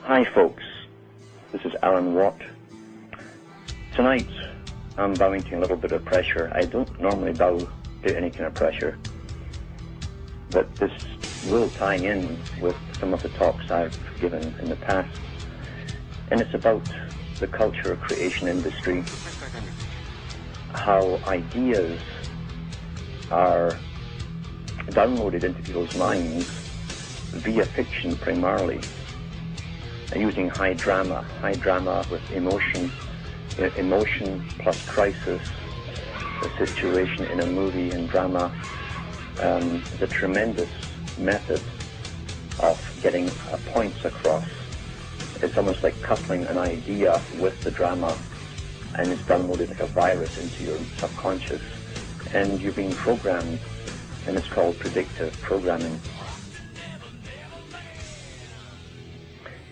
Hi folks, this is Alan Watt. Tonight I'm bowing to a little bit of pressure. I don't normally bow to any kind of pressure, but this will tie in with some of the talks I've given in the past, and it's about the culture creation industry, how ideas are downloaded into people's minds via fiction primarily, using high drama with emotion plus crisis, the situation in a movie and drama, the tremendous method of getting points across. It's almost like coupling an idea with the drama, and it's downloaded like a virus into your subconscious, and you're being programmed, and it's called predictive programming.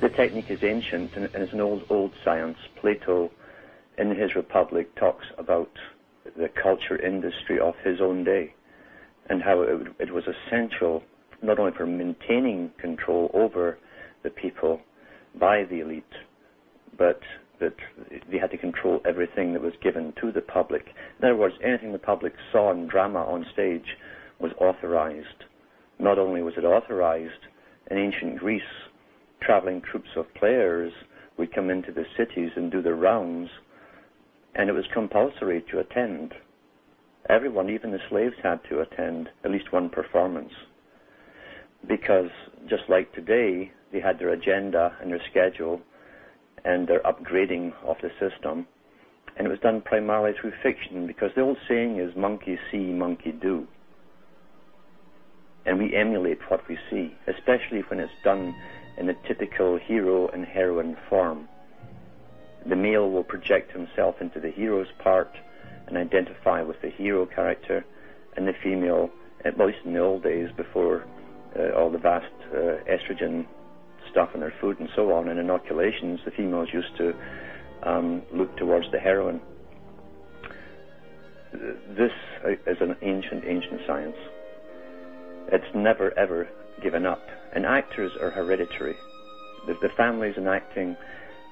The technique is ancient, and it's an old science. Plato, in his Republic, talks about the culture industry of his own day, and how it was essential not only for maintaining control over the people by the elite, but that they had to control everything that was given to the public. In other words, anything the public saw in drama on stage was authorized. Not only was it authorized, in ancient Greece, traveling troops of players would come into the cities and do their rounds, and it was compulsory to attend. Everyone, even the slaves, had to attend at least one performance, because just like today, they had their agenda and their schedule and their upgrading of the system, and it was done primarily through fiction, because the old saying is monkey see, monkey do. And we emulate what we see, especially when it's done in the typical hero and heroine form. The male will project himself into the hero's part and identify with the hero character, and the female, at least in the old days before all the vast estrogen stuff in their food and so on, and inoculations, the females used to look towards the heroine. This is an ancient science. It's never ever given up. And actors are hereditary. The families in acting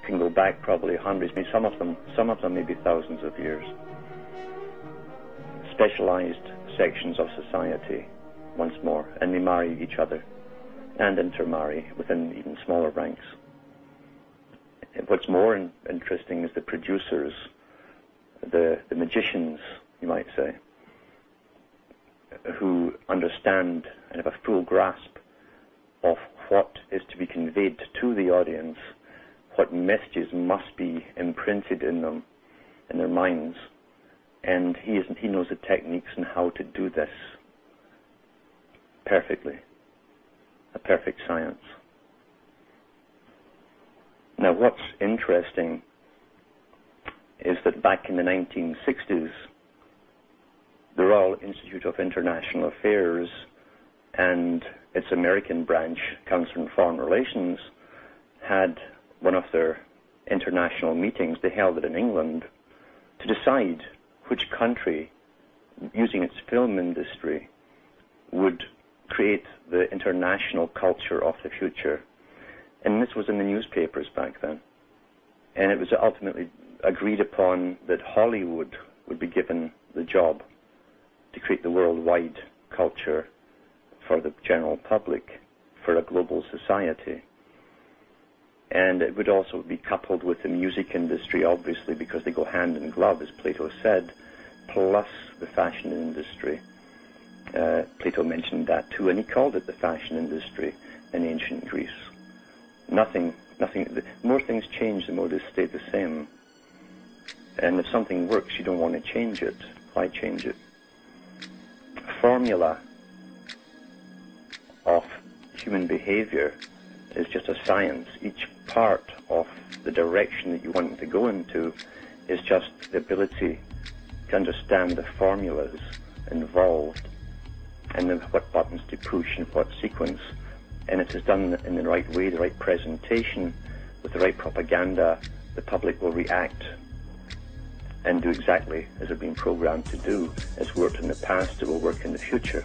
can go back probably hundreds, maybe some of them maybe thousands of years. Specialized sections of society, once more, and they marry each other and intermarry within even smaller ranks. What's more interesting is the producers, the magicians, you might say, who understand and have a full grasp of what is to be conveyed to the audience, what messages must be imprinted in them, in their minds, and he knows the techniques and how to do this perfectly. A perfect science. Now, what's interesting is that back in the 1960s, the Royal Institute of International Affairs and its American branch, Council on Foreign Relations, had one of their international meetings. They held it in England to decide which country, using its film industry, would create the international culture of the future. And this was in the newspapers back then. And it was ultimately agreed upon that Hollywood would be given the job to create the worldwide culture for the general public, for a global society. And it would also be coupled with the music industry, obviously, because they go hand in glove, as Plato said, plus the fashion industry. Plato mentioned that too, and he called it the fashion industry in ancient Greece. The more things change, the more they stay the same. And if something works, you don't want to change it. Why change it? Formula of human behavior is just a science. Each part of the direction that you want it to go into is just the ability to understand the formulas involved and then what buttons to push and what sequence. And if it's done in the right way, the right presentation, with the right propaganda, the public will react and do exactly as they're being programmed to do. It's worked in the past, it will work in the future.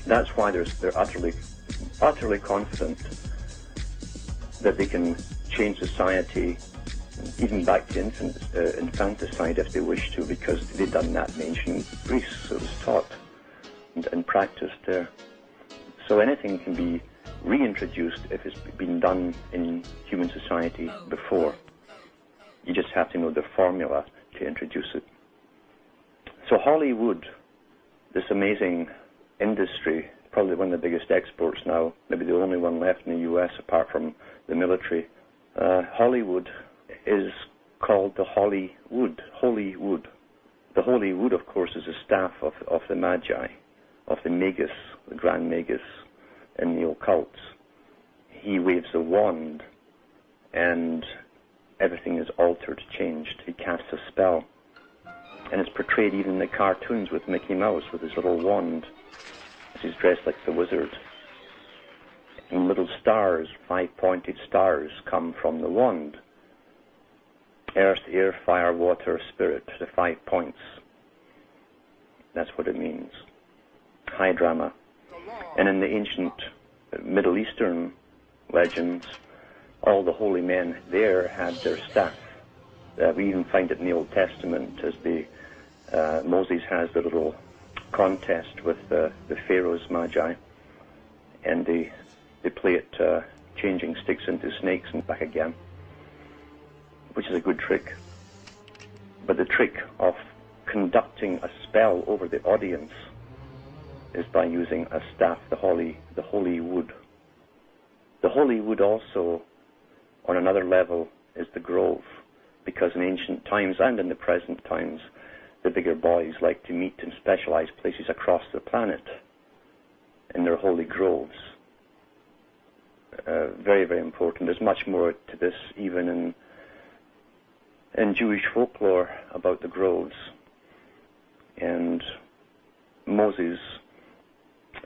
That's why they're utterly confident that they can change society, even back to infanticide if they wish to, because they'd done that in ancient Greece, so it was taught and practiced there. So anything can be reintroduced if it's been done in human society before. You just have to know the formula to introduce it. So Hollywood, this amazing industry, probably one of the biggest exports now, maybe the only one left in the US apart from the military. Hollywood is called the Holy Wood. Holy Wood. The Holy Wood, of course, is the staff of the Magi, of the Magus, the Grand Magus in the Occult. He waves a wand and everything is altered, changed. He casts a spell. And it's portrayed even in the cartoons with Mickey Mouse with his little wand, as he's dressed like the wizard. And little stars, 5-pointed stars, come from the wand. Earth, air, fire, water, spirit, the 5 points. That's what it means. High drama. And in the ancient Middle Eastern legends, all the holy men there had their staff. We even find it in the Old Testament as Moses has the little contest with the Pharaoh's Magi, and they play it changing sticks into snakes and back again, which is a good trick. But the trick of conducting a spell over the audience is by using a staff, the holy wood. The holy wood also, on another level, is the grove, because in ancient times and in the present times, the bigger boys like to meet in specialized places across the planet in their holy groves. Very, very important. There's much more to this even in Jewish folklore about the groves. And Moses'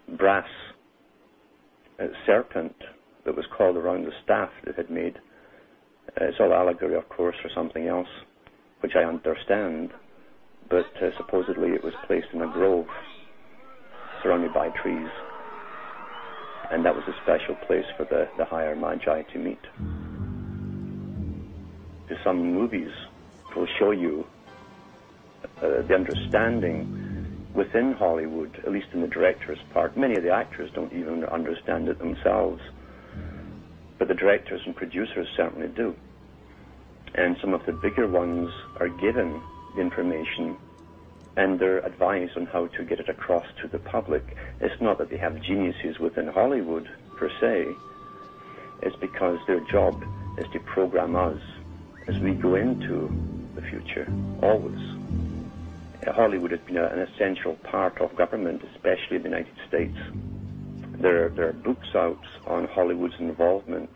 brass serpent that was coiled around the staff that had made, it's all allegory, of course, for something else, which I understand, but supposedly it was placed in a grove surrounded by trees, and that was a special place for the higher Magi to meet. Some movies will show you the understanding within Hollywood, at least in the director's part. Many of the actors don't even understand it themselves, but the directors and producers certainly do. And some of the bigger ones are given the information and they're advised on how to get it across to the public. It's not that they have geniuses within Hollywood, per se. It's because their job is to program us as we go into the future, always. Hollywood has been an essential part of government, especially in the United States. There are books out on Hollywood's involvement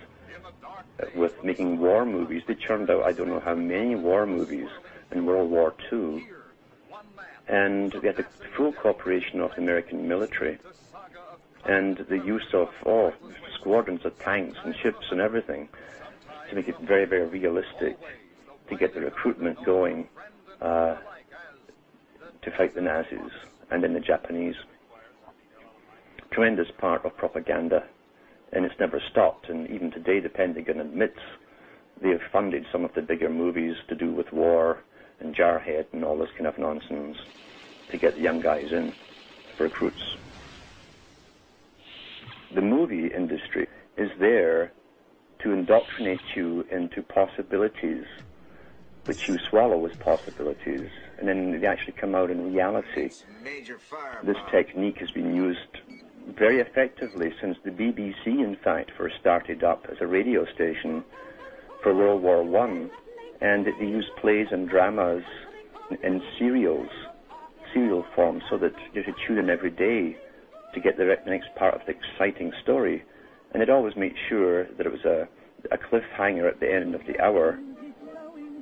with making war movies. They churned out I don't know how many war movies in World War II. And they had the full cooperation of the American military and the use of squadrons of tanks and ships and everything to make it very, very realistic, to get the recruitment going to fight the Nazis and then the Japanese. Tremendous part of propaganda, and it's never stopped. And even today, the Pentagon admits they have funded some of the bigger movies to do with war and Jarhead and all this kind of nonsense to get the young guys in for recruits. The movie industry is there to indoctrinate you into possibilities which you swallow as possibilities, and then they actually come out in reality. This technique has been used very effectively since the BBC, in fact, first started up as a radio station for World War I, and they used plays and dramas in serial form, so that you should tune in every day to get the next part of the exciting story. And it always made sure that it was a cliffhanger at the end of the hour.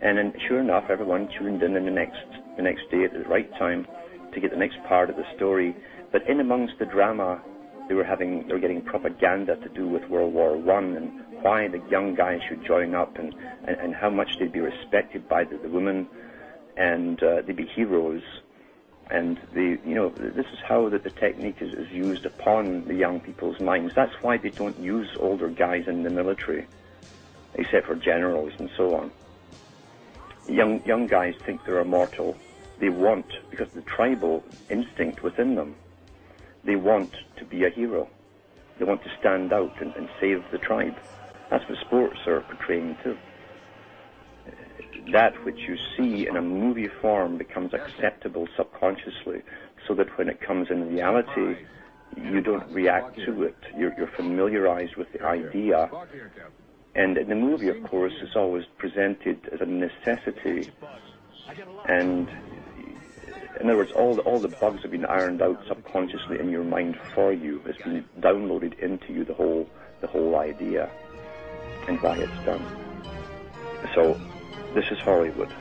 And then, sure enough, everyone tuned in the next day at the right time to get the next part of the story. But in amongst the drama, they were getting propaganda to do with World War I and why the young guys should join up and how much they'd be respected by the women and they'd be heroes. And this is how the technique is used upon the young people's minds. That's why they don't use older guys in the military. except for generals and so on. Young guys think they're immortal. They want, because of the tribal instinct within them, they want to be a hero. They want to stand out and save the tribe. That's what sports are portraying too. That which you see in a movie form becomes acceptable subconsciously, so that when it comes in reality, you don't react to it. You're familiarized with the idea. And in the movie, of course, it's always presented as a necessity. And in other words, all the bugs have been ironed out subconsciously in your mind for you. It's been downloaded into you, the whole idea and why it's done. So this is Hollywood.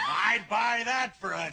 I'd buy that for $1.